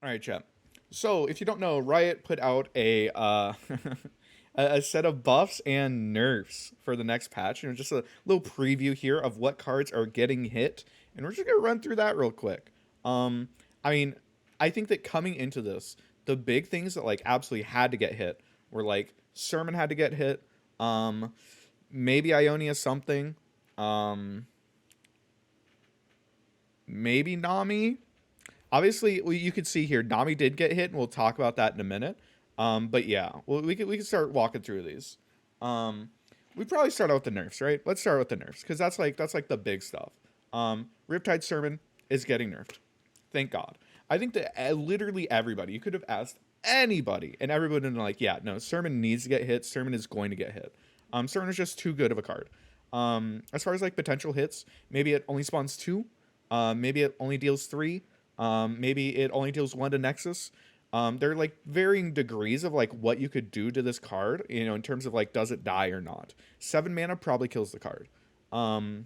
All right, chat. So, if you don't know, Riot put out a a set of buffs and nerfs for the next patch, and just a little preview here of what cards are getting hit, and we're just gonna run through that real quick. Um, I mean, I think that coming into this, the big things that like absolutely had to get hit were like Sermon had to get hit, um, maybe Ionia something, um, maybe Nami. Obviously, you could see here Nami did get hit, and we'll talk about that in a minute. But yeah, well, we could start walking through these. Um, we probably start out with the nerfs, right? Let's start with the nerfs because that's like the big stuff. Riptide Sermon is getting nerfed. Thank God. I think that literally everybody, you could have asked anybody, and everybody would have been like, yeah, no, Sermon needs to get hit. Sermon is going to get hit. Sermon is just too good of a card. As far as like potential hits, maybe it only spawns two. Maybe it only deals three. Maybe it only deals one to Nexus. There are like varying degrees of like what you could do to this card, in terms of like does it die or not. 7 mana probably kills the card. Um,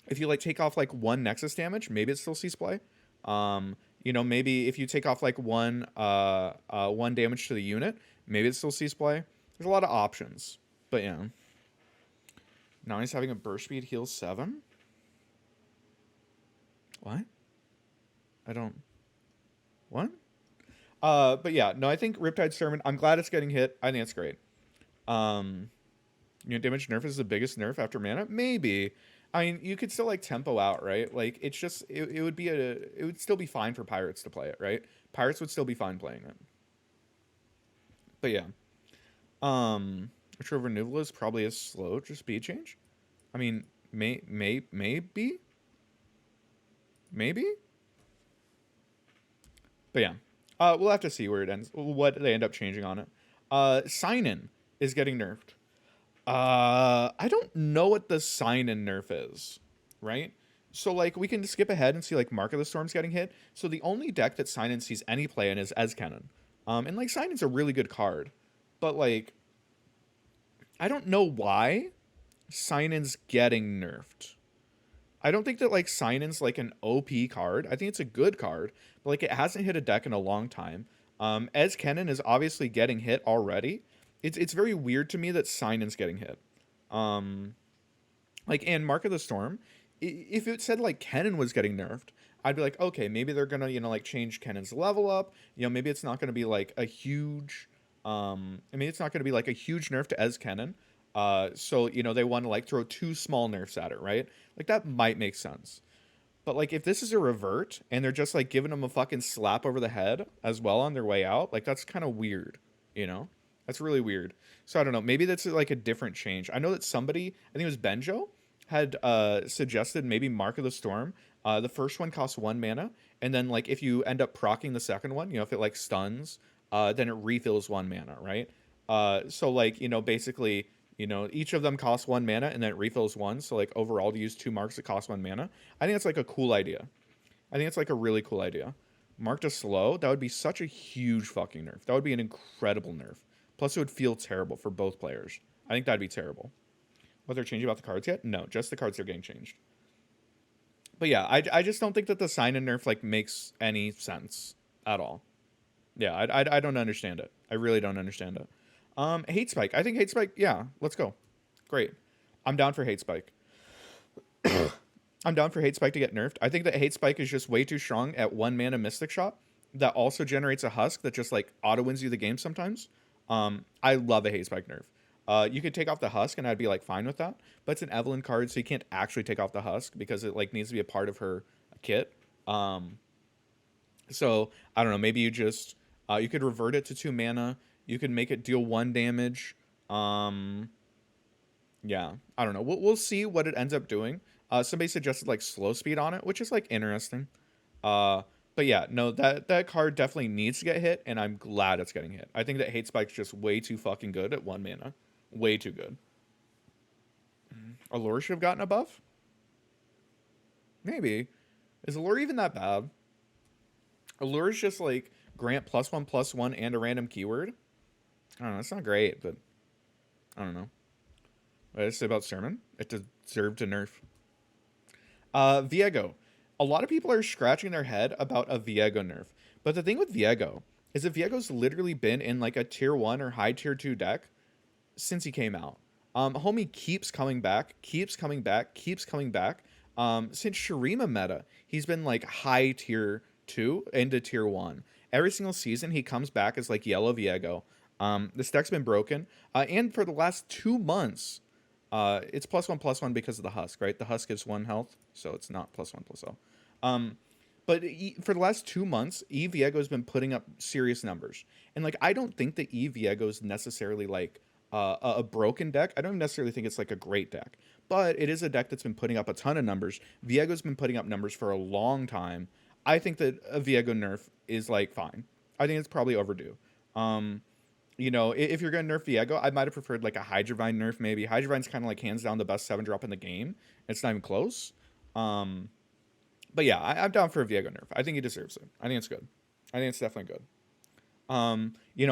if you like take off like one Nexus damage, maybe it still sees play. Maybe if you take off like one damage to the unit, maybe it still sees play. There's a lot of options, but yeah. Now he's having a burst speed heal 7. What? I don't. What? But yeah, no, I think Riptide Sermon, I'm glad it's getting hit. I think it's great. Um, damage nerf is the biggest nerf after mana? Maybe. I mean, you could still like tempo out, right? Like it's just it would still be fine for pirates to play it, right? Pirates would still be fine playing it. But yeah. Retro Renewal is probably as slow, just speed change. I mean, maybe? Maybe? But yeah, we'll have to see where it ends, what they end up changing on it. Sign in is getting nerfed. I don't know what the sign in nerf is, right? So like we can skip ahead and see like Mark of the Storm's getting hit. So the only deck that sign in sees any play in is Ezkennen. And like sign in's a really good card, but like I don't know why sign in's getting nerfed. I don't think that like Sinan's like an OP card. I think it's a good card, but like it hasn't hit a deck in a long time. Ez Kennen is obviously getting hit already. It's very weird to me that Sinan's getting hit. Um, like and Mark of the Storm, if it said like Kennen was getting nerfed, I'd be like, okay, maybe they're gonna like change Kennen's level up. Maybe it's not gonna be like a huge. I mean, it's not gonna be like a huge nerf to Ez Kennen. So they want to like throw two small nerfs at it, right? Like that might make sense. But like if this is a revert and they're just like giving them a fucking slap over the head as well on their way out, like that's kind of weird, you know? That's really weird. So I don't know. Maybe that's like a different change. I know that somebody, I think it was Benjo, had suggested maybe Mark of the Storm. The first one costs 1 mana, and then like if you end up proccing the second one, if it like stuns, then it refills 1 mana, right? So like basically each of them costs 1 mana and then it refills one. So like overall to use two marks that cost 1 mana. I think it's like a cool idea. I think it's like a really cool idea. Mark to slow, that would be such a huge fucking nerf. That would be an incredible nerf. Plus it would feel terrible for both players. I think that'd be terrible. What they're changing about the cards yet? No, just the cards are getting changed. But yeah, I just don't think that the sign and nerf like makes any sense at all. Yeah, I don't understand it. I really don't understand it. Hate Spike. I think Hate Spike, yeah, let's go. Great. I'm down for Hate Spike. I'm down for Hate Spike to get nerfed. I think that Hate Spike is just way too strong at 1 mana Mystic Shot that also generates a Husk that just like auto wins you the game sometimes. I love a Hate Spike nerf. You could take off the Husk and I'd be like fine with that, but it's an Evelyn card, so you can't actually take off the Husk because it like needs to be a part of her kit. So I don't know. Maybe you could revert it to 2 mana. You could make it deal 1 damage. Yeah, I don't know. We'll see what it ends up doing. Somebody suggested like slow speed on it, which is like interesting. Uh, but yeah, no, that card definitely needs to get hit, and I'm glad it's getting hit. I think that Hate Spike's just way too fucking good at 1 mana, way too good. Allure should have gotten a buff. Maybe. Is Allure even that bad? Allure is just like grant +1/+1 and a random keyword. I don't know. It's not great, but I don't know. What did I say about Sermon? It deserved a nerf. Viego. A lot of people are scratching their head about a Viego nerf. But the thing with Viego is that Viego's literally been in like a tier 1 or high tier 2 deck since he came out. Homie keeps coming back, keeps coming back, keeps coming back. Since Shurima meta, he's been like high tier 2 into tier 1. Every single season he comes back as like yellow Viego. This deck's been broken. And for the last 2 months, it's +1/+1 because of the Husk, right? The Husk gives 1 health, so it's not +1/+0. But for the last 2 months, E Viego has been putting up serious numbers. And like, I don't think that E Viego is necessarily like a broken deck. I don't necessarily think it's like a great deck, but it is a deck that's been putting up a ton of numbers. Viego's been putting up numbers for a long time. I think that a Viego nerf is like fine. I think it's probably overdue. If you're gonna nerf Viego, I might have preferred like a Hydrovine nerf maybe. Hydrovine's kind of like hands down the best 7-drop in the game. It's not even close. But yeah, I'm down for a Viego nerf. I think he deserves it. I think it's good. I think it's definitely good.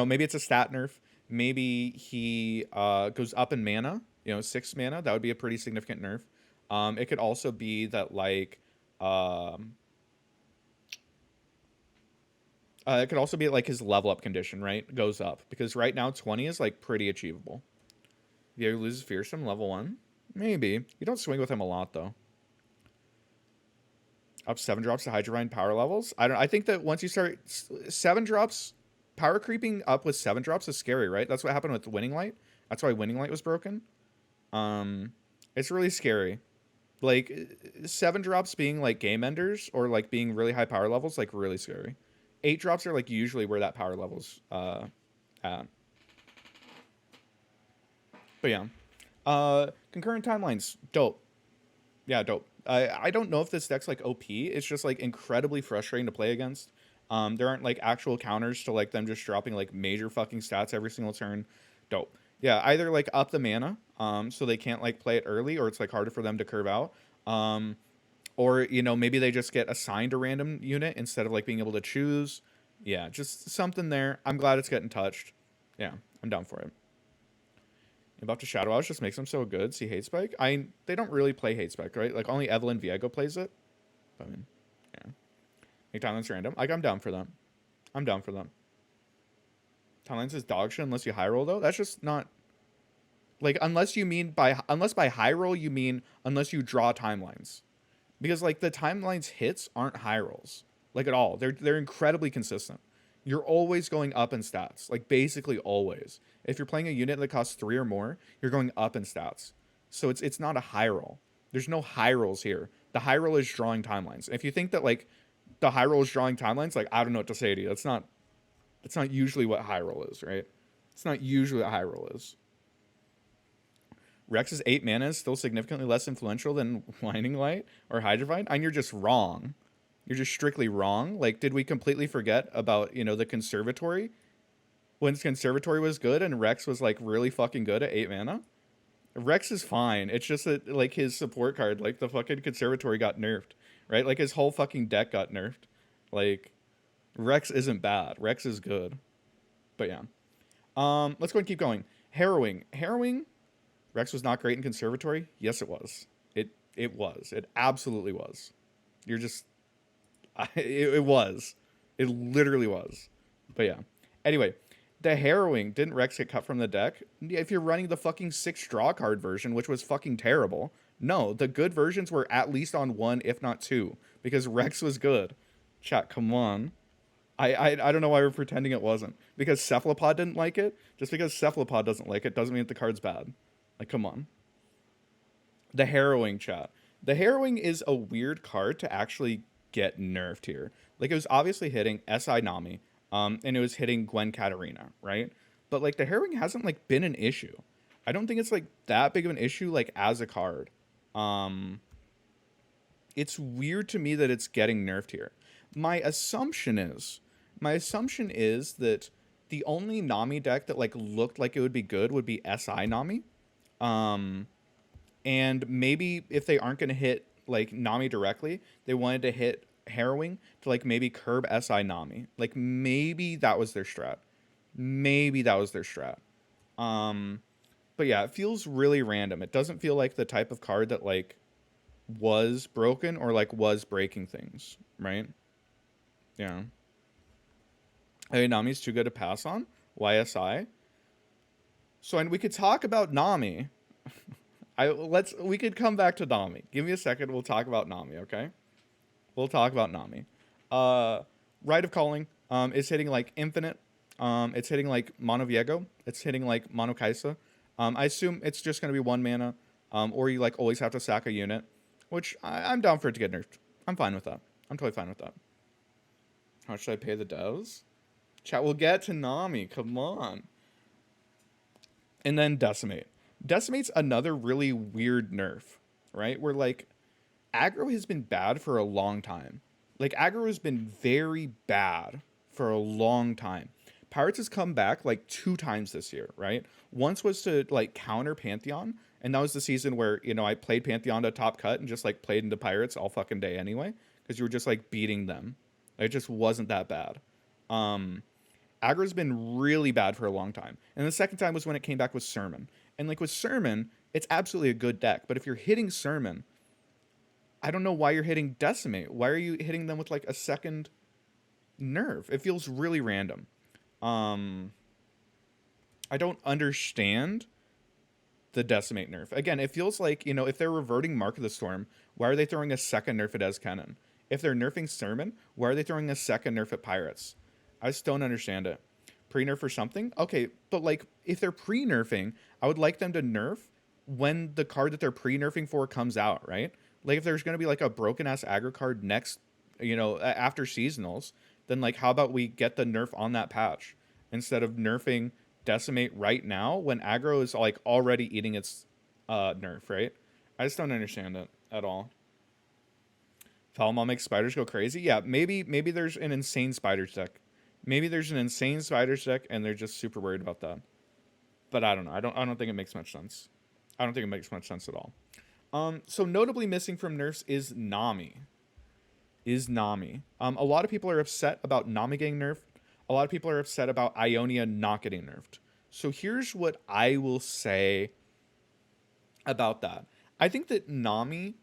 Maybe it's a stat nerf. Maybe he goes up in mana, 6 mana. That would be a pretty significant nerf. It could also be that it could also be like his level up condition, right? Goes up. Because right now 20 is like pretty achievable. Viego loses Fearsome, level 1. Maybe. You don't swing with him a lot though. Up 7 drops to Hydrovine power levels. I think that once you start 7 drops, power creeping up with 7 drops is scary, right? That's what happened with Winning Light. That's why Winning Light was broken. It's really scary. Like 7 drops being like game enders or like being really high power levels, like really scary. 8 drops are like usually where that power level's at. But yeah. Concurrent timelines, dope. Yeah, dope. I don't know if this deck's like OP. It's just like incredibly frustrating to play against. There aren't like actual counters to like them just dropping like major fucking stats every single turn. Dope. Yeah, either like up the mana, so they can't like play it early, or it's like harder for them to curve out. Or maybe they just get assigned a random unit instead of like being able to choose. Yeah, just something there. I'm glad it's getting touched. Yeah, I'm down for it. About to Shadow House just makes them so good. See Hate Spike? They don't really play Hate Spike, right? Like only Evelyn Viego plays it. I mean, yeah. Make timelines random. Like I'm down for them. I'm down for them. Timelines is dog shit unless you high roll though. That's just not like unless by high roll you mean unless you draw timelines. Because like the timelines hits aren't high rolls. Like at all. They're incredibly consistent. You're always going up in stats. Like basically always. If you're playing a unit that costs 3 or more, you're going up in stats. So it's not a high roll. There's no high rolls here. The high roll is drawing timelines. And if you think that like the high roll is drawing timelines, like I don't know what to say to you. That's not usually what high roll is, right? It's not usually what high roll is. Rex's 8 mana is still significantly less influential than Winding Light or Hydrovine. And you're just wrong. You're just strictly wrong. Like, did we completely forget about, the Conservatory? When Conservatory was good and Rex was, like, really fucking good at 8 mana? Rex is fine. It's just that, like, his support card, like, the fucking Conservatory got nerfed, right? Like, his whole fucking deck got nerfed. Like, Rex isn't bad. Rex is good. But, yeah. Let's go and keep going. Harrowing. Rex was not great in Conservatory? Yes, it was. It was. It absolutely was. You're just... It was. It literally was. But yeah. Anyway, the Harrowing, didn't Rex get cut from the deck? If you're running the fucking 6 draw card version, which was fucking terrible. No, the good versions were at least on 1, if not 2. Because Rex was good. Chat, come on. I don't know why we're pretending it wasn't. Because Cephalopod didn't like it? Just because Cephalopod doesn't like it doesn't mean that the card's bad. Like, come on. The Harrowing, chat. The Harrowing is a weird card to actually get nerfed here. Like, it was obviously hitting SI Nami, and it was hitting Gwen Katarina, right? But, like, the Harrowing hasn't, like, been an issue. I don't think it's, like, that big of an issue, like, as a card. It's weird to me that it's getting nerfed here. My assumption is that the only Nami deck that, like, looked like it would be good would be SI Nami. And maybe if they aren't going to hit like Nami directly, they wanted to hit Harrowing to like maybe curb SI Nami. Like maybe that was their strat. But yeah, it feels really random. It doesn't feel like the type of card that like was broken or like was breaking things, right? Yeah. Hey, Nami's too good to pass on. YSI. So, and we could talk about Nami. We could come back to Nami. Give me a second. We'll talk about Nami. Okay. We'll talk about Nami. Uh, Rite of Calling. Is hitting like Infinite. It's hitting like Mono Viego. It's hitting like Mono Kaisa. I assume it's just gonna be 1 mana. Or you like always have to sack a unit, which I'm down for it to get nerfed. I'm fine with that. I'm totally fine with that. How much should I pay the devs? Chat, we'll get to Nami. Come on. And then Decimate. Decimate's another really weird nerf, right? Where like aggro has been bad for a long time. Like aggro has been very bad for a long time. Pirates has come back like 2 times this year, right? Once was to like counter Pantheon, and that was the season where, you know, I played Pantheon to top cut and just like played into Pirates all fucking day anyway, because you were just like beating them. It just wasn't that bad. Aggro's been really bad for a long time. And the second time was when it came back with Sermon. And like with Sermon, it's absolutely a good deck. But if you're hitting Sermon, I don't know why you're hitting Decimate. Why are you hitting them with like a second nerf? It feels really random. I don't understand the Decimate nerf. Again, it feels like, you know, if they're reverting Mark of the Storm, why are they throwing a second nerf at Ezkennen? If they're nerfing Sermon, why are they throwing a second nerf at Pirates? I just don't understand it. Pre-nerf or something? Okay, but like, if they're pre-nerfing, I would like them to nerf when the card that they're pre-nerfing for comes out, right? Like, if there's going to be like a broken-ass aggro card next, you know, after seasonals, then like, how about we get the nerf on that patch instead of nerfing Decimate right now when aggro is like already eating its nerf, right? I just don't understand it at all. Falmall makes spiders go crazy? Yeah, maybe there's an insane spiders deck. Maybe there's an insane spiders deck and they're just super worried about that. But I don't know. I don't think it makes much sense. I don't think it makes much sense at all. So notably missing from nerfs is Nami. A lot of people are upset about Nami getting nerfed. A lot of people are upset about Ionia not getting nerfed. So here's what I will say about that. I think that Nami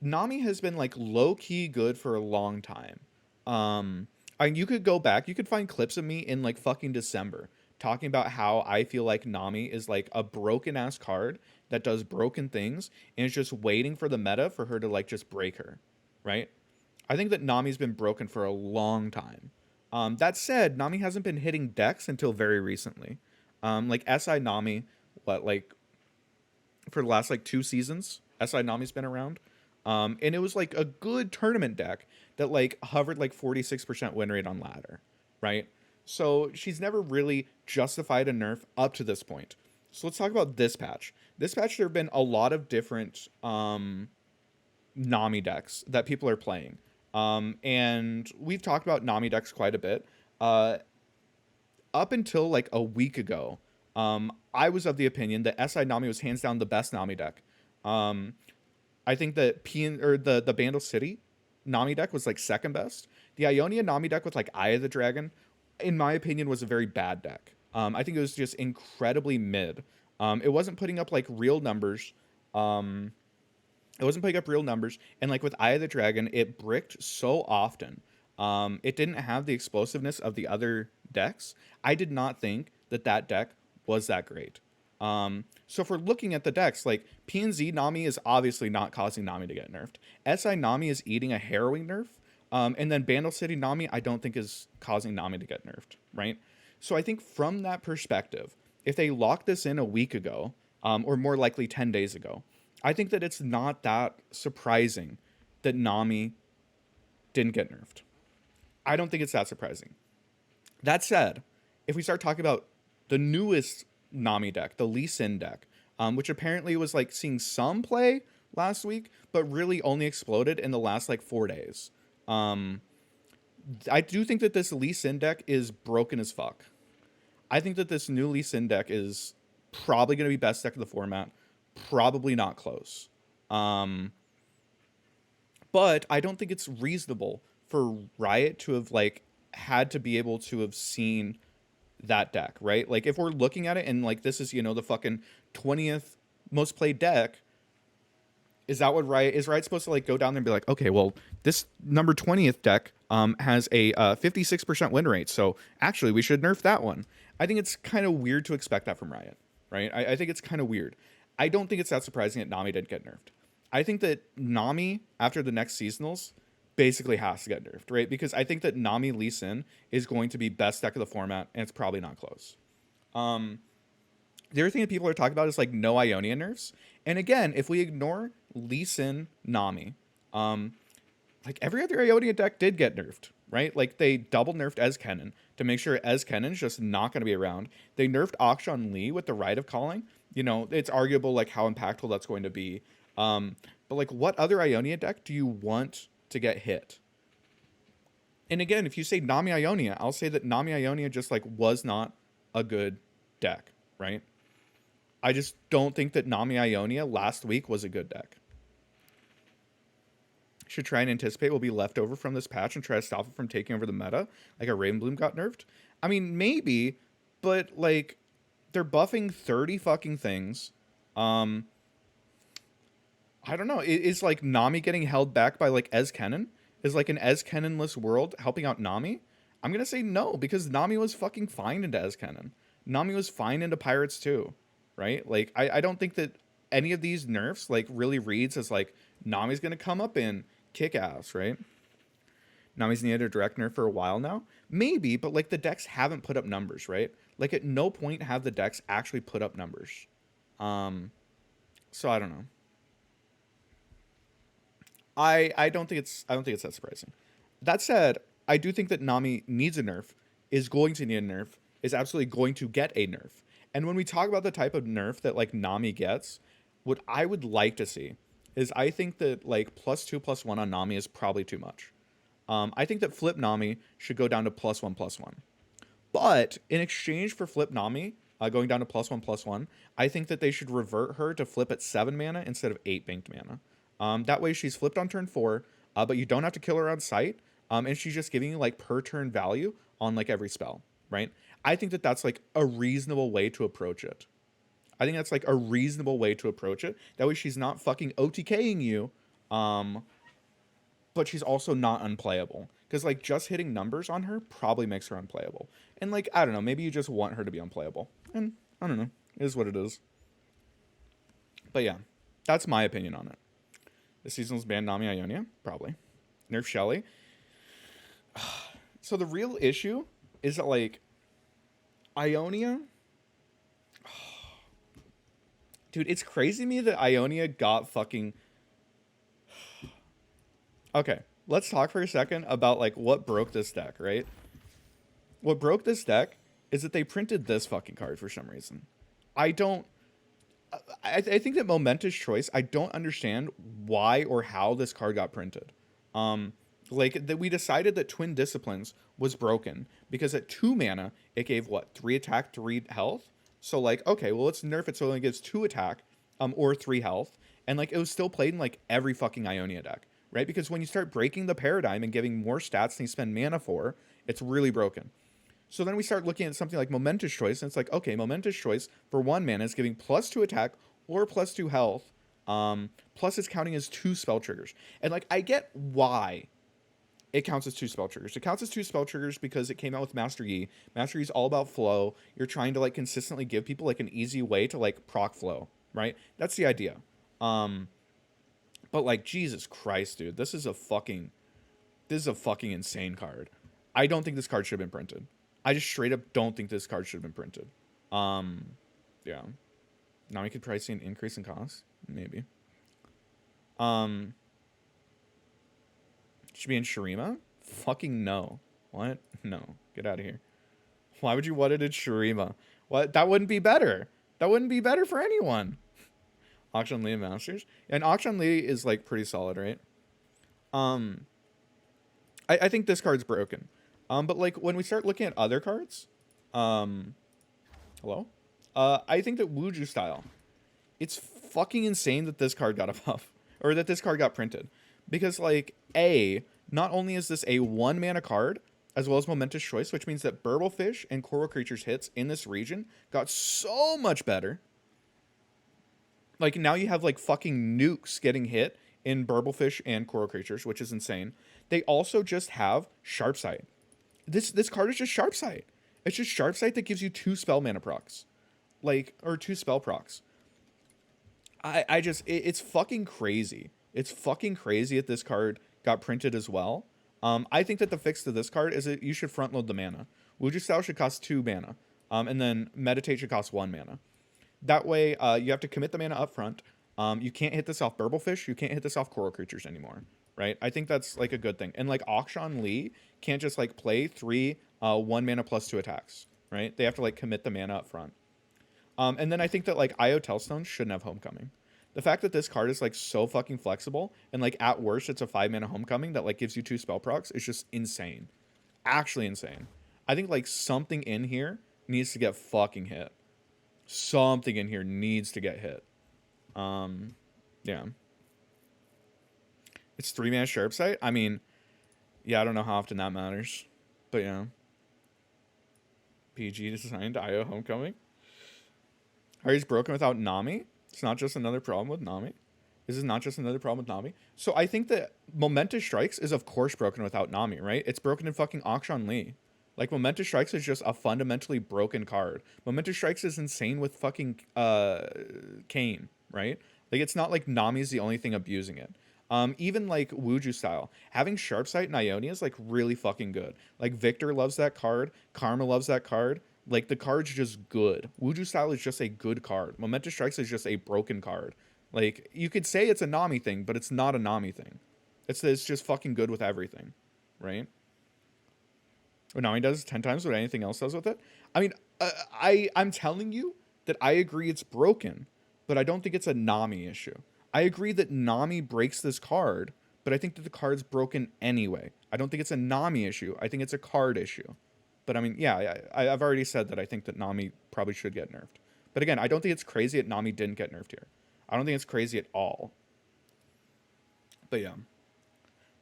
has been like low key good for a long time. You could go back, you could find clips of me in like fucking December talking about how I feel like Nami is like a broken ass card that does broken things and is just waiting for the meta for her to like just break her, right? I think that Nami's been broken for a long time. That said, Nami hasn't been hitting decks until very recently. Like SI Nami, like for the last like 2 seasons, SI Nami's been around. And it was like a good tournament deck that like hovered like 46% win rate on ladder, right? So she's never really justified a nerf up to this point. So let's talk about this patch. This patch, there have been a lot of different Nami decks that people are playing. And we've talked about Nami decks quite a bit. Up until like a week ago, I was of the opinion that SI Nami was hands down the best Nami deck. I think that the Bandle City Nami deck was like second best. The Ionia Nami deck with like Eye of the Dragon, in my opinion, was a very bad deck. I think it was just incredibly mid. It wasn't putting up like real numbers. And like with Eye of the Dragon, it bricked so often. It didn't have the explosiveness of the other decks. I did not think that deck was that great. So if we're looking at the decks, like PNZ Nami is obviously not causing Nami to get nerfed. SI Nami is eating a harrowing nerf. And then Bandle City Nami, I don't think is causing Nami to get nerfed, right? So I think from that perspective, if they locked this in a week ago, or more likely 10 days ago, I think that it's not that surprising that Nami didn't get nerfed. I don't think it's that surprising. That said, if we start talking about the newest Nami deck, the Lee Sin deck, which apparently was like seeing some play last week, but really only exploded in the last like 4 days. I do think that this Lee Sin deck is broken as fuck. I think that this new Lee Sin deck is probably going to be best deck of the format. Probably not close. But I don't think it's reasonable for Riot to have like had to be able to have seen that deck, right? Like if we're looking at it and like this is, you know, the fucking 20th most played deck, is that what Riot is? Riot supposed to like go down there and be like, okay, well, this number 20th deck has a 56% win rate. So actually, we should nerf that one. I think it's kind of weird to expect that from Riot, right? I think it's kind of weird. I don't think it's that surprising that Nami didn't get nerfed. I think that Nami, after the next seasonals, basically has to get nerfed, right? Because I think that Nami Lee Sin is going to be best deck of the format, and it's probably not close. The other thing that people are talking about is like no Ionia nerfs. And again, if we ignore Lee Sin, Nami, like every other Ionia deck did get nerfed, right? Like they double nerfed Ezkennen to make sure Ezkennen's just not going to be around. They nerfed Akshan Lee with the Rite of Calling. You know, it's arguable like how impactful that's going to be. But like what other Ionia deck do you want to get hit? And again, if you say Nami Ionia, I'll say that Nami Ionia just like was not a good deck, right? I just don't think that Nami Ionia last week was a good deck. Should try and anticipate will be left over from this patch and try to stop it from taking over the meta, like a Ravenbloom got nerfed. I mean, maybe, but like they're buffing 30 fucking things. I don't know. Is like Nami getting held back by like Ezkennen? Is like an Ezkennen-less world helping out Nami? I'm gonna say no, because Nami was fucking fine into Ezkennen. Nami was fine into Pirates too, right? Like I don't think that any of these nerfs like really reads as like Nami's gonna come up and kick ass, right? Nami's needed a direct nerf for a while now. Maybe, but like the decks haven't put up numbers, right? Like at no point have the decks actually put up numbers. So I don't know. I don't think it's that surprising. That said, I do think that Nami needs a nerf, is going to need a nerf, is absolutely going to get a nerf. And when we talk about the type of nerf that like Nami gets, what I would like to see is I think that like +2/+1 on Nami is probably too much. I think that Flip Nami should go down to +1/+1. But in exchange for Flip Nami going down to +1/+1, I think that they should revert her to flip at 7 mana instead of 8 banked mana. That way she's flipped on turn 4, but you don't have to kill her on sight. And she's just giving you like per turn value on like every spell, right? I think that that's like a reasonable way to approach it. I think that's like a reasonable way to approach it. That way she's not fucking OTKing you, but she's also not unplayable. Because like just hitting numbers on her probably makes her unplayable. And like, I don't know, maybe you just want her to be unplayable. And I don't know, it is what it is. But yeah, that's my opinion on it. The seasonal's ban Nami Ionia? Probably. Nerf Shelly? So the real issue is that like, Ionia... Dude, it's crazy to me that Ionia got fucking... Okay, let's talk for a second about, like, what broke this deck, right? What broke this deck is that they printed this fucking card for some reason. I don't... I think that Momentous Choice, I don't understand why or how this card got printed. Like, that we decided that Twin Disciplines was broken because at 2 mana, it gave, what, 3 attack, 3 health? So, like, okay, well, let's nerf it so it only gives 2 attack, or 3 health. And, like, it was still played in, like, every fucking Ionia deck, right? Because when you start breaking the paradigm and giving more stats than you spend mana for, it's really broken. So then we start looking at something like Momentous Choice, and it's like, okay, Momentous Choice for 1 mana is giving +2 attack or +2 health, plus it's counting as 2 spell triggers. And, like, I get why it counts as 2 spell triggers. It counts as 2 spell triggers because it came out with Master Yi. Master Yi is all about flow. You're trying to like consistently give people like an easy way to like proc flow, right? That's the idea. But like Jesus Christ, dude, this is a fucking insane card. I don't think this card should have been printed. I just straight up don't think this card should have been printed. Yeah. Now we could probably see an increase in cost, maybe. Should be in Shurima? Fucking no. What? No. Get out of here. Why would you want it in Shurima? What? That wouldn't be better. That wouldn't be better for anyone. Akshan Lee and Masters. And Akshan Lee is like pretty solid, right? I think this card's broken. But like when we start looking at other cards, hello? I think that Wuju style, it's fucking insane that this card got a buff. Or that this card got printed. Because, like, not only is this a 1 mana card, as well as Momentous Choice, which means that Burblefish and Coral Creatures hits in this region got so much better. Like, now you have, like, fucking nukes getting hit in Burblefish and Coral Creatures, which is insane. They also just have Sharp Sight. This card is just Sharp Sight. It's just Sharp Sight that gives you 2 spell mana procs. Like, or 2 spell procs. I just, it's fucking crazy. It's fucking crazy that this card got printed as well. I think that the fix to this card is that you should front load the mana. Wuju Style should cost 2 mana. And then Meditate should cost 1 mana. That way, you have to commit the mana up front. You can't hit this off Burblefish. You can't hit this off Coral Creatures anymore, right? I think that's like a good thing. And like Akshan Lee can't just like play 3 1 mana plus 2 attacks, right? They have to like commit the mana up front. And then I think that like Io Tellstone shouldn't have Homecoming. The fact that this card is like so fucking flexible and like at worst it's a 5 mana Homecoming that like gives you 2 spell procs is just insane. Actually insane. I think like something in here needs to get fucking hit. Something in here needs to get hit. Yeah. It's 3 mana Sharp Sight. I mean, yeah, I don't know how often that matters. But yeah. PG designed IO Homecoming. Harry's broken without Nami. It's not just another problem with Nami. This is not just another problem with Nami. So I think that Momentous Strikes is of course broken without Nami, right? It's broken in fucking Akshan Lee. Like, Momentous Strikes is just a fundamentally broken card. Momentous Strikes is insane with fucking Kane, right? Like, it's not like Nami's the only thing abusing it. Even, like, Wuju Style. Having Sharp Sight and Ionia is, like, really fucking good. Like, Victor loves that card. Karma loves that card. Like, the card's just good. Wuju Style is just a good card. Momentous Strikes is just a broken card. Like, you could say it's a Nami thing, but it's not a Nami thing. It's just fucking good with everything, right? What Nami does 10 times what anything else does with it. I mean, I'm telling you that I agree it's broken, but I don't think it's a Nami issue. I agree that Nami breaks this card, but I think that the card's broken anyway. I don't think it's a Nami issue. I think it's a card issue. But I mean, yeah, I've already said that I think that Nami probably should get nerfed. But again, I don't think it's crazy that Nami didn't get nerfed here. I don't think it's crazy at all. But yeah.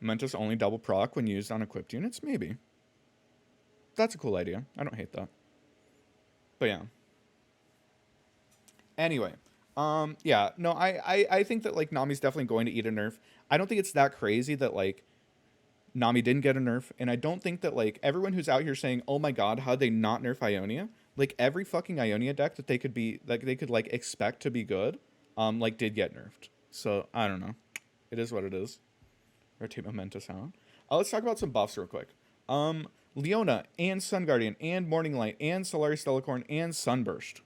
Momentous only double proc when used on equipped units? Maybe. That's a cool idea. I don't hate that. But yeah. Anyway. Yeah. No, I think that, like, Nami's definitely going to eat a nerf. I don't think it's that crazy that, like, Nami didn't get a nerf. And I don't think that, like, everyone who's out here saying, oh my god, how'd they not nerf Ionia? Like, every fucking Ionia deck that they could be, like, they could, like, expect to be good, like, did get nerfed. So, I don't know. It is what it is. Rotate Momentous out. Let's talk about some buffs real quick. Leona and Sun Guardian and Morning Light and Solari Stellacorn and Sunburst.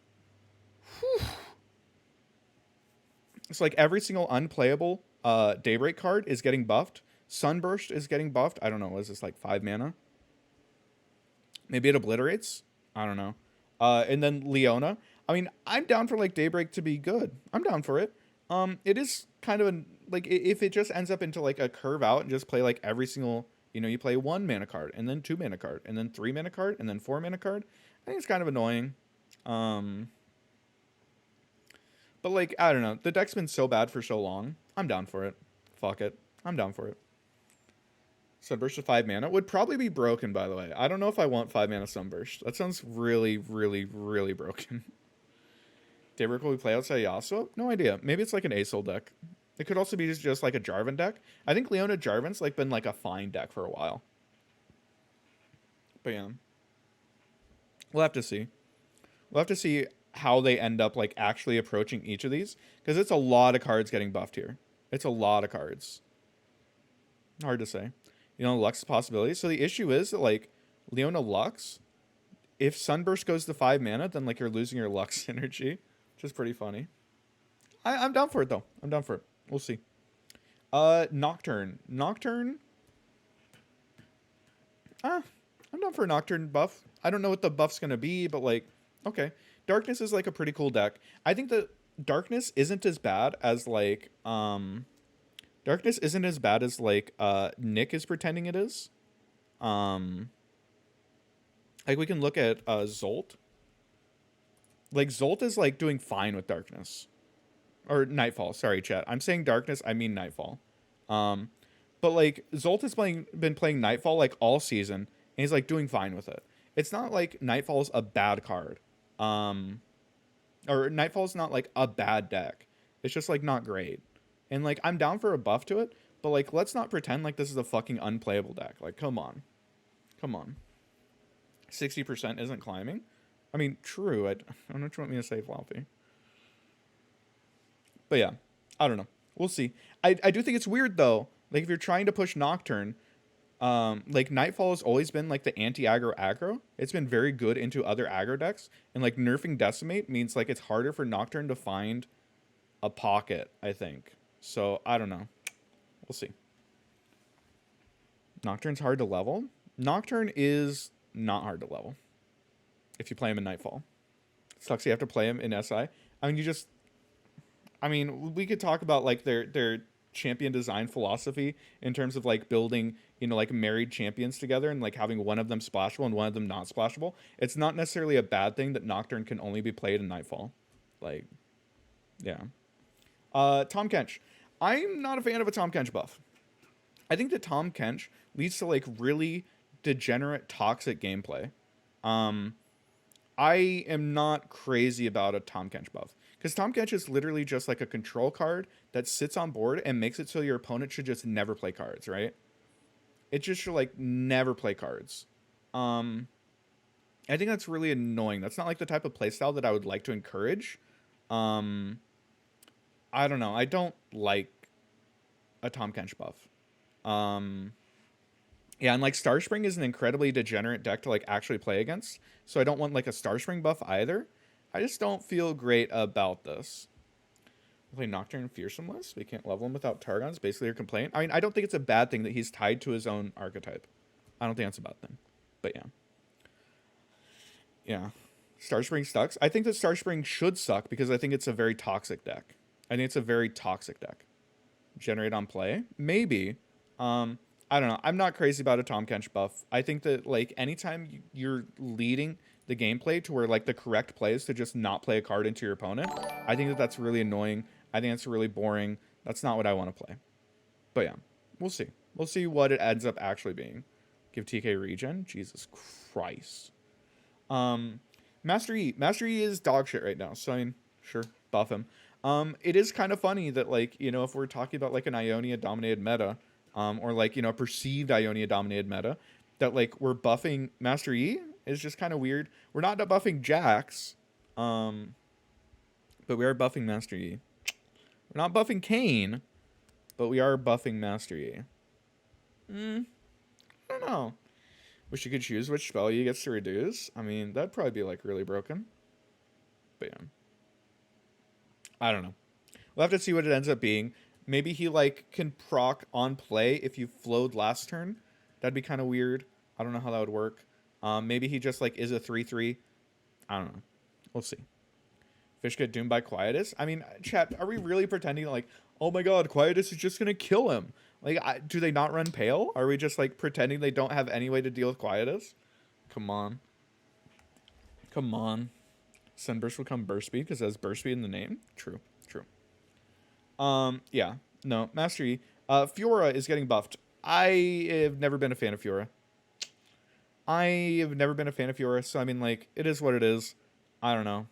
Whew. It's like every single unplayable Daybreak card is getting buffed. Sunburst is getting buffed. I don't know. Is this like 5 mana? Maybe it obliterates? I don't know. And then Leona. I mean, I'm down for like Daybreak to be good. I'm down for it. It is kind of like if it just ends up into like a curve out and just play like every single, you know, you play 1 mana card and then 2 mana card and then 3 mana card and then 4 mana card. I think it's kind of annoying. But like, I don't know. The deck's been so bad for so long. I'm down for it. Fuck it. I'm down for it. Sunburst to 5 mana would probably be broken, by the way. I don't know if I want 5 mana Sunburst. That sounds really, really, really broken. Daybreak will we play outside Yasuo? No idea. Maybe it's like an Aesol deck. It could also be just like a Jarvan deck. I think Leona Jarvan's like been like a fine deck for a while. But yeah. We'll have to see. We'll have to see how they end up like actually approaching each of these. Because it's a lot of cards getting buffed here. It's a lot of cards. Hard to say. You know, Lux possibilities. So the issue is that like Leona Lux, if Sunburst goes to 5 mana, then like you're losing your Lux synergy. Which is pretty funny. I'm down for it though. I'm down for it. We'll see. Nocturne. Nocturne. I'm down for a Nocturne buff. I don't know what the buff's gonna be, but like, okay. Darkness is like a pretty cool deck. I think that Darkness isn't as bad as like Darkness isn't as bad as like Nick is pretending it is. Like we can look at Zolt. Like Zolt is like doing fine with Darkness. Or Nightfall, sorry chat. I'm saying Darkness, I mean Nightfall. But like Zolt has been playing Nightfall like all season, and he's like doing fine with it. It's not like Nightfall's a bad card. Or Nightfall's not like a bad deck. It's just like not great. And like I'm down for a buff to it, But like, let's not pretend like this is a fucking unplayable deck. Like, come on. Come on. 60% isn't climbing. I mean, true. I don't know what you want me to say, Floppy. But yeah, I don't know. We'll see. I do think it's weird though. Like if you're trying to push Nocturne, like Nightfall has always been like the anti-aggro. It's been very good into other aggro decks, and like nerfing Decimate means like it's harder for Nocturne to find a pocket, I think. So I don't know. We'll see. Nocturne's hard to level. Nocturne is not hard to level if you play him in Nightfall. It sucks you have to play him in SI. I mean, we could talk about like their champion design philosophy in terms of like building, like married champions together and like having one of them splashable and one of them not splashable. It's not necessarily a bad thing that Nocturne can only be played in Nightfall. Like, yeah. Tom Kench. I'm not a fan of a Tom Kench buff. I think that Tom Kench leads to like really degenerate, toxic gameplay. I am not crazy about a Tom Kench buff. Because Tom Kench is literally just like a control card that sits on board and makes it so your opponent should just never play cards, right? It just should like never play cards. I think that's really annoying. That's not like the type of playstyle that I would like to encourage. I don't know. I don't like a Tom Kench buff. Yeah, and like Starspring is an incredibly degenerate deck to like actually play against. So I don't want like a Starspring buff either. I just don't feel great about this. Play Nocturne Fearsomeless. We can't level him without Targon's. Basically your complaint. I mean, I don't think it's a bad thing that he's tied to his own archetype. I don't think that's a bad thing. But yeah. Yeah. Starspring sucks. I think that Starspring should suck because I think it's a very toxic deck. I think it's a very toxic deck. Generate on play? Maybe. I don't know. I'm not crazy about a Tom Kench buff. I think that like anytime you're leading the gameplay to where like the correct play is to just not play a card into your opponent, I think that that's really annoying. I think it's really boring. That's not what I want to play. But yeah, we'll see. We'll see what it ends up actually being. Give TK regen. Jesus Christ. Master E. Master E is dog shit right now. So I mean, sure, buff him. It is kind of funny that like, if we're talking about like an Ionia dominated meta, or like, a perceived Ionia dominated meta, that like we're buffing Master E is just kind of weird. We're not buffing Jax, but we are buffing Master E. We're not buffing Kayn, but we are buffing Master E. I don't know. Wish you could choose which spell you gets to reduce. I mean, that'd probably be like really broken. But yeah. I don't know. We'll have to see what it ends up being. Maybe he like can proc on play if you flowed last turn. That'd be kind of weird. I don't know how that would work. Maybe he just like is a 3/3. I don't know. We'll see. Fish get doomed by Quietus. I mean, chat, are we really pretending like, oh my god, Quietus is just gonna kill him? Like, do they not run Pale? Are we just like pretending they don't have any way to deal with Quietus? Come on. Come on. Sunburst will come burst speed because it has burst speed in the name. True. Yeah. No, Master E. Fiora is getting buffed. I have never been a fan of Fiora. So I mean, like, it is what it is. I don't know.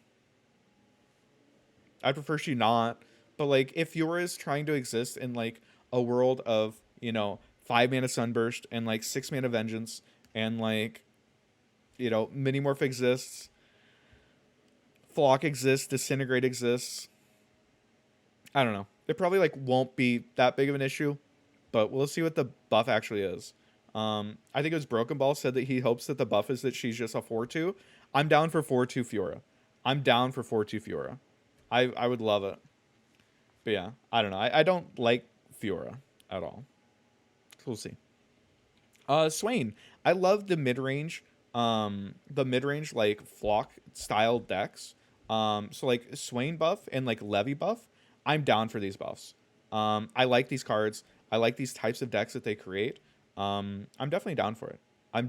I prefer she not. But like, if Fiora is trying to exist in like a world of, 5 mana Sunburst and like 6 mana Vengeance and like, Minimorph exists, Flock exists, Disintegrate exists. I don't know. It probably like won't be that big of an issue, but we'll see what the buff actually is. I think it was Broken Ball said that he hopes that the buff is that she's just a 4/2. I'm down for 4/2 Fiora. I would love it. But yeah, I don't know. I don't like Fiora at all. So we'll see. Swain. I love the mid-range like Flock style decks. So like Swain buff and like Levy buff. I'm down for these buffs. I like these cards. I like these types of decks that they create. I'm definitely down for it. I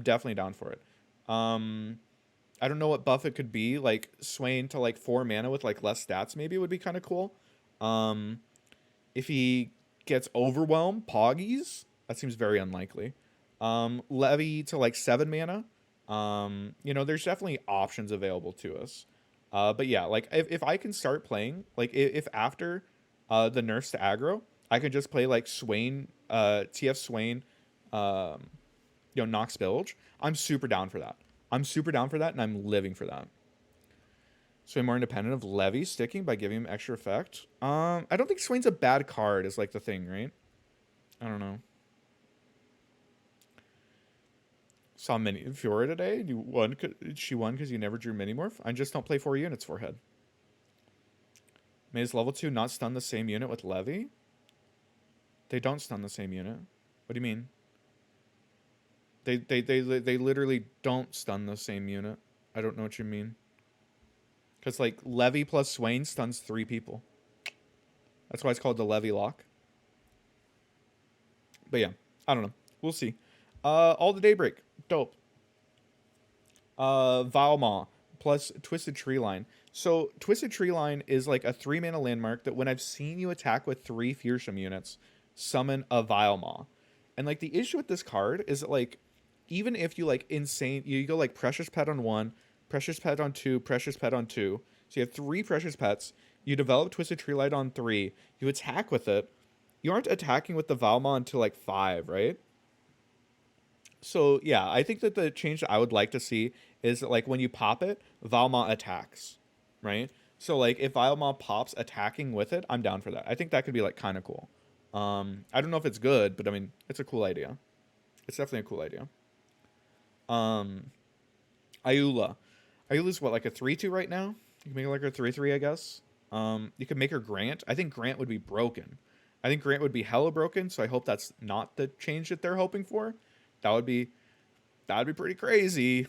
don't know what buff it could be. Like Swain to like 4 mana with like less stats maybe would be kind of cool. If he gets Overwhelm, Poggies, that seems very unlikely. Levy to like 7 mana. There's definitely options available to us. But yeah, like if I can start playing, like if after the nerfs to aggro, I can just play like Swain, TF Swain, Nox Bilge. I'm super down for that. I'm super down for that, and I'm living for that. Swain more independent of Levy sticking by giving him extra effect. I don't think Swain's a bad card is like the thing, right? I don't know. Saw mini Fiora today. She won because you never drew Minimorph. I just don't play 4 units forehead. Made his level 2 not stun the same unit with Levy? They don't stun the same unit. What do you mean? They literally don't stun the same unit. I don't know what you mean. Because, like, Levy plus Swain stuns 3 people. That's why it's called the Levy lock. But yeah, I don't know. We'll see. All the Daybreak. Dope. Valmaw plus Twisted Tree Line. So, Twisted Tree Line is like a 3-mana landmark that when I've seen you attack with 3 Fearsome units, summon a Vilemaw. And, like, the issue with this card is that, like, even if you, like, you go, like, Precious Pet on 1, Precious Pet on 2, Precious Pet on 2. So you have 3 Precious Pets. You develop Twisted Tree Light on 3. You attack with it. You aren't attacking with the Valmaw until, like, 5, right? So, yeah, I think that the change that I would like to see is that, like, when you pop it, Valmaw attacks, right? So, like, if Valmaw pops attacking with it, I'm down for that. I think that could be, like, kind of cool. I don't know if it's good, but, I mean, it's a cool idea. It's definitely a cool idea. Ayula. Ayula's what, like a 3-2 right now? You can make her like a 3-3, I guess. You could make her Grant. I think Grant would be broken. I think Grant would be hella broken, so I hope that's not the change that they're hoping for. That would be pretty crazy.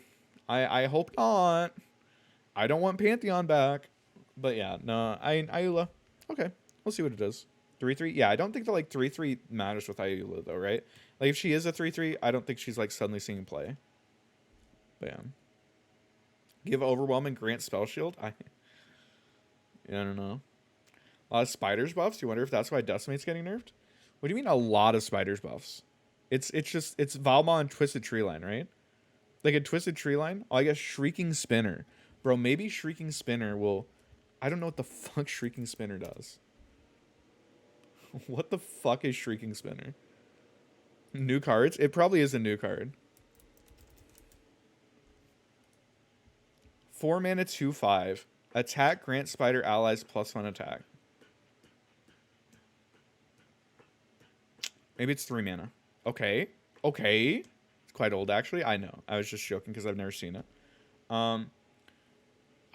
I hope not. I don't want Pantheon back. But yeah, no, Ayula. Okay, we'll see what it is. 3-3? Yeah, I don't think that like 3-3 matters with Ayula though, right? Like if she is a 3-3, I don't think she's like suddenly seeing play. But yeah. Give Overwhelm and Grant Spell Shield? I don't know. A lot of Spiders buffs? You wonder if that's why Decimate's getting nerfed? What do you mean a lot of Spiders buffs? It's Valmaw and Twisted Tree Line, right? Like a Twisted Tree Line? Oh, I guess Shrieking Spinner. Bro, maybe Shrieking Spinner will... I don't know what the fuck Shrieking Spinner does. What the fuck is Shrieking Spinner? New cards? It probably is a new card. 4 mana 2/5. Attack, grant spider allies +1 attack. Maybe it's 3 mana. Okay. Okay. It's quite old actually. I know. I was just joking because I've never seen it.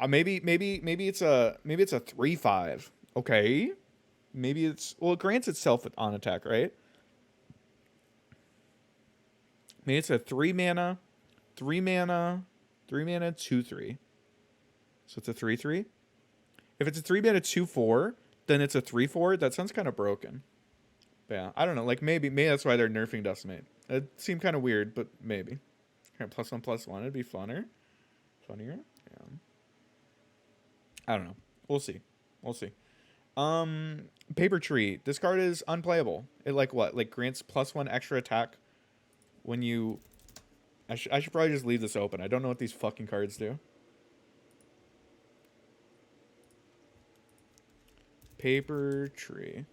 Maybe it's a 3/5. Okay. Maybe it's, well, it grants itself on attack, right? Maybe it's a 3 mana 2/3. So it's a 3/3. If it's a 3 mana 2/4, then it's a 3/4. That sounds kind of broken. But yeah, I don't know. Like maybe that's why they're nerfing Decimate. It seemed kind of weird, but maybe. Okay, +1/+1. It'd be funnier. Funnier. Yeah. I don't know. We'll see. We'll see. Paper Tree. This card is unplayable. It like what? Like grants +1 extra attack when you. I should probably just leave this open. I don't know what these fucking cards do. Paper Tree.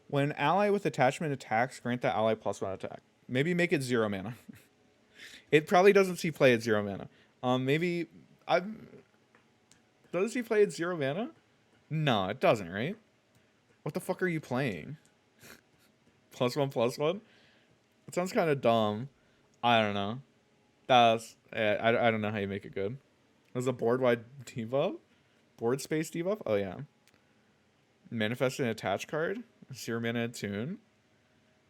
When ally with attachment attacks, grant that ally +1 attack. Maybe make it 0 mana. It probably doesn't see play at 0 mana. Maybe does it see play at 0 mana? No, it doesn't, right? What the fuck are you playing? +1/+1? It sounds kind of dumb. I don't know. I don't know how you make it good. There's a board-wide debuff? Board space debuff? Oh, yeah. Manifest an attach card? 0 mana attune?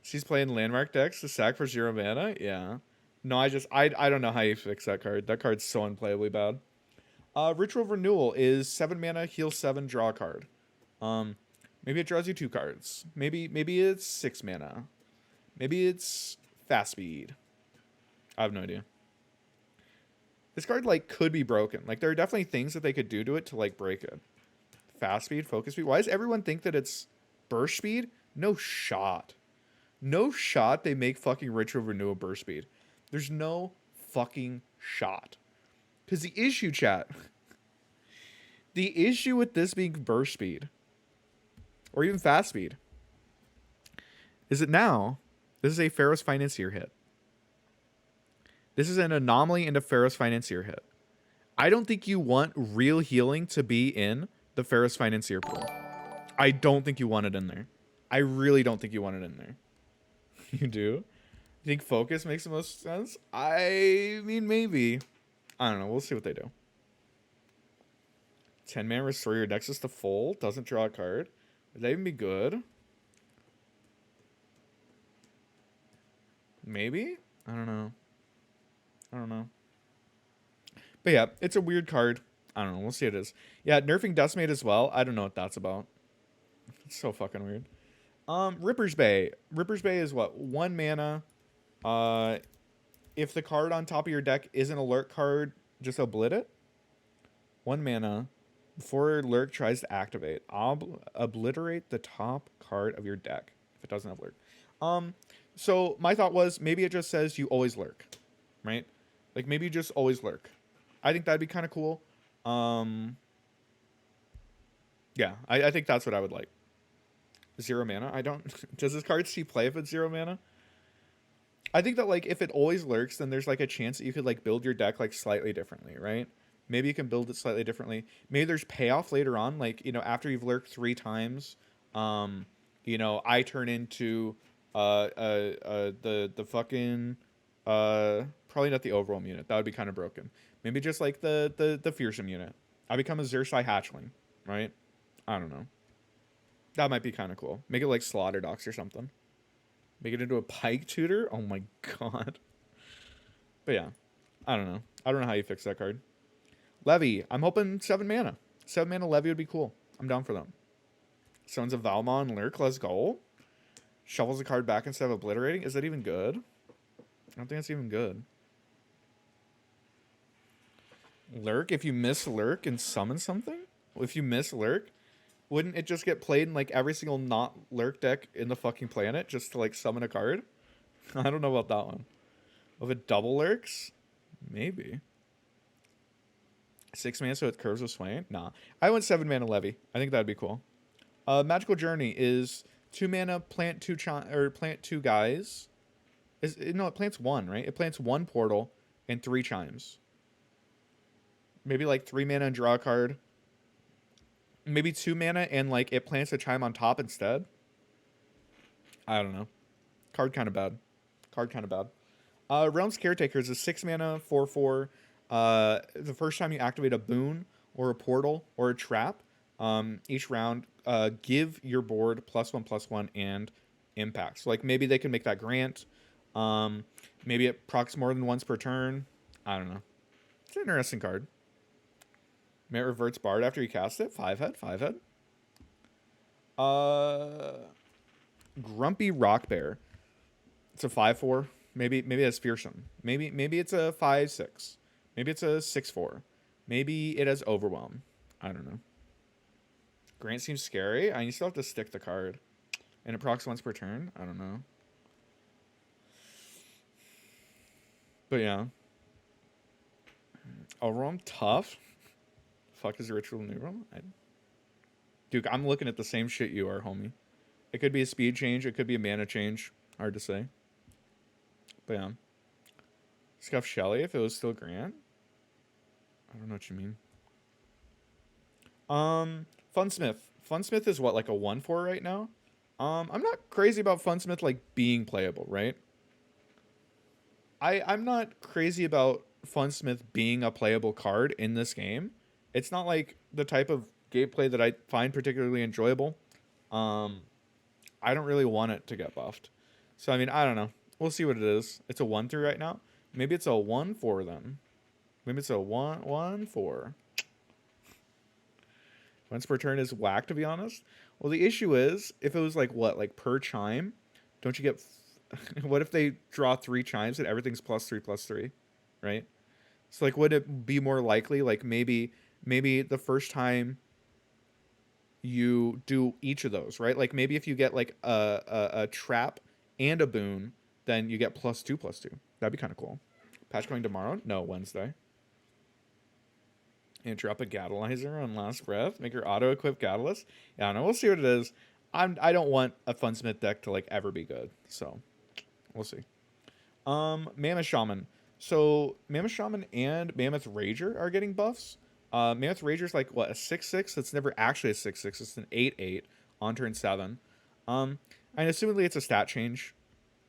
She's playing landmark decks to sack for 0 mana? Yeah. No, I don't know how you fix that card. That card's so unplayably bad. Ritual Renewal is 7 mana, heal 7, draw a card. Maybe it draws you 2 cards. Maybe it's 6 mana. Maybe it's fast speed. I have no idea. This card, like, could be broken. Like, there are definitely things that they could do to it to, like, break it. Fast speed, focus speed. Why does everyone think that it's burst speed? No shot. No shot they make fucking Ritual Renewal burst speed. There's no fucking shot. Because the issue, chat, the issue with this being burst speed, or even fast speed, Is it now? This is a Pharaoh's Financier hit. This is an anomaly into Pharaoh's Financier hit. I don't think you want real healing to be in the Pharaoh's Financier pool. I don't think you want it in there. I really don't think you want it in there. You do? You think focus makes the most sense? I mean, maybe. I don't know. We'll see what they do. 10-man restore your Nexus to full. Doesn't draw a card. Would that even be good? Maybe? I don't know. But yeah, it's a weird card. I don't know. We'll see what it is. Yeah, nerfing Decimate as well. I don't know what that's about. It's so fucking weird. Ripper's Bay. Ripper's Bay is what? 1 mana. If the card on top of your deck is an alert card, just oblit it. 1 mana. Before Lurk tries to activate, obliterate the top card of your deck if it doesn't have Lurk. So my thought was maybe it just says you always Lurk, right? Like maybe you just always Lurk. I think that'd be kind of cool. Yeah, I think that's what I would like. 0 mana. I don't. Does this card see play if it's 0 mana? I think that like if it always lurks, then there's like a chance that you could like build your deck like slightly differently, right? Maybe you can build it slightly differently. Maybe there's payoff later on, like, you know, after you've lurked 3 times, you know, I turn into the fucking probably not the overwhelm unit. That would be kind of broken. Maybe just like the fearsome unit. I become a Xerxai hatchling, right? I don't know. That might be kind of cool. Make it like Slaughter Docs or something. Make it into a Pike Tutor. Oh my god. But yeah, I don't know. I don't know how you fix that card. Levy. I'm hoping 7 mana. 7 mana Levy would be cool. I'm down for that. Sons of Valmont and Lurk. Let's go. Shovels the card back instead of obliterating. Is that even good? I don't think that's even good. Lurk. If you miss Lurk and summon something? If you miss Lurk, wouldn't it just get played in like every single not Lurk deck in the fucking planet just to like summon a card? I don't know about that one. If it double Lurks? Maybe. 6 mana so it curves with Swain? Nah. I went 7 mana Levy. I think that'd be cool. Magical Journey is 2 mana, plant 2 guys. No, it plants 1, right? It plants 1 portal and 3 chimes. Maybe like 3 mana and draw a card. Maybe 2 mana and like it plants a chime on top instead. I don't know. Card kind of bad. Realm's Caretaker is a 6 mana 4/4. The first time you activate a boon or a portal or a trap, each round, give your board +1/+1 and impact. So like maybe they can make that grant. Maybe it procs more than once per turn. I don't know. It's an interesting card. May it reverts Bard after you cast it. 5/head. Grumpy Rock Bear. It's a 5/4. Maybe it's fearsome. Maybe it's a 5/6. Maybe it's a 6/4. Maybe it has overwhelm. I don't know. Grant seems scary. I still have to stick the card. And it procs once per turn. I don't know. But yeah. Overwhelm tough. Fuck is a ritual neural? Dude, I'm looking at the same shit you are, homie. It could be a speed change. It could be a mana change. Hard to say. But yeah. Scuff Shelly if it was still Grant. I don't know what you mean. Funsmith. Funsmith is what, like a 1/4 right now? I'm not crazy about Funsmith like being playable, right? I'm not crazy about Funsmith being a playable card in this game. It's not like the type of gameplay that I find particularly enjoyable. I don't really want it to get buffed. So, I mean, I don't know. We'll see what it is. It's a 1/3 right now. Maybe it's a 1/4 then. Maybe it's a 1/4. Once per turn is whack, to be honest. Well, the issue is, if it was like, what, like per chime? Don't you get... what if they draw 3 chimes and everything's +3/+3, right? So, like, would it be more likely, like, maybe the first time you do each of those, right? Like, maybe if you get, like, a trap and a boon, then you get +2/+2. That'd be kind of cool. Patch coming tomorrow? No, Wednesday. And drop a Gatalizer on last breath. Make your auto-equip Catalyst. Yeah, I don't know. We'll see what it is. I don't want a Funsmith deck to like ever be good. So we'll see. Mammoth Shaman. So Mammoth Shaman and Mammoth Rager are getting buffs. Mammoth Rager's like what, a 6/6? That's never actually a 6/6. It's an 8/8 on turn 7. And assumedly it's a stat change.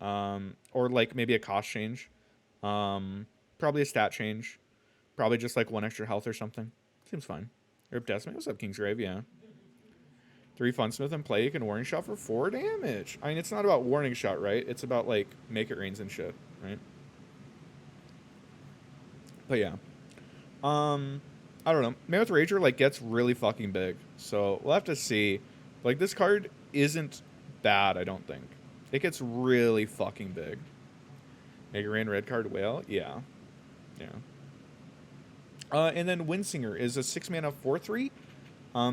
Or like maybe a cost change. Probably a stat change. Probably just like 1 extra health or something. Seems fine. Rip Decimate. What's up, Kingsgrave? Yeah. 3 Funsmith in play. You can Warning Shot for 4 damage. I mean, it's not about Warning Shot, right? It's about like Make It Rains and shit, right? But yeah. I don't know. Mammoth Rager like gets really fucking big. So we'll have to see. Like this card isn't bad, I don't think. It gets really fucking big. Make It Rain red card whale? Yeah. Yeah. And then Windsinger is a 6-mana 4/3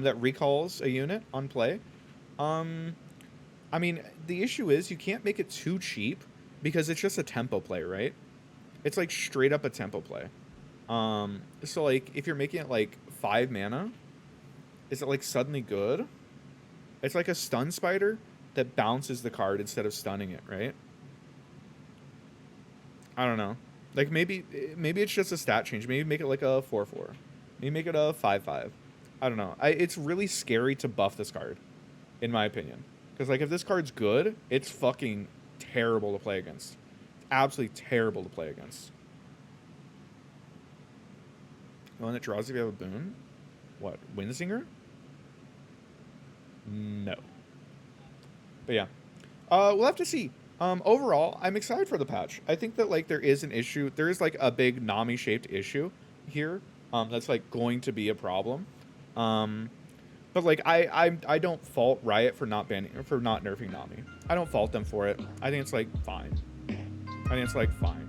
that recalls a unit on play. I mean, the issue is you can't make it too cheap because it's just a tempo play, right? It's like straight up a tempo play. So like if you're making it like 5 mana, is it like suddenly good? It's like a stun spider that bounces the card instead of stunning it, right? I don't know. Like maybe it's just a stat change. Maybe make it like a 4/4. Maybe make it a 5/5. I don't know. It's really scary to buff this card, in my opinion. Because like if this card's good, it's fucking terrible to play against. Absolutely terrible to play against. The one that draws if you have a boon? What? Windsinger? No. But yeah. We'll have to see. Overall, I'm excited for the patch. I think that like there is an issue. There is like a big Nami shaped issue here. That's like going to be a problem. But like I don't fault Riot for not nerfing Nami. I don't fault them for it. I think it's like fine. I think it's like fine.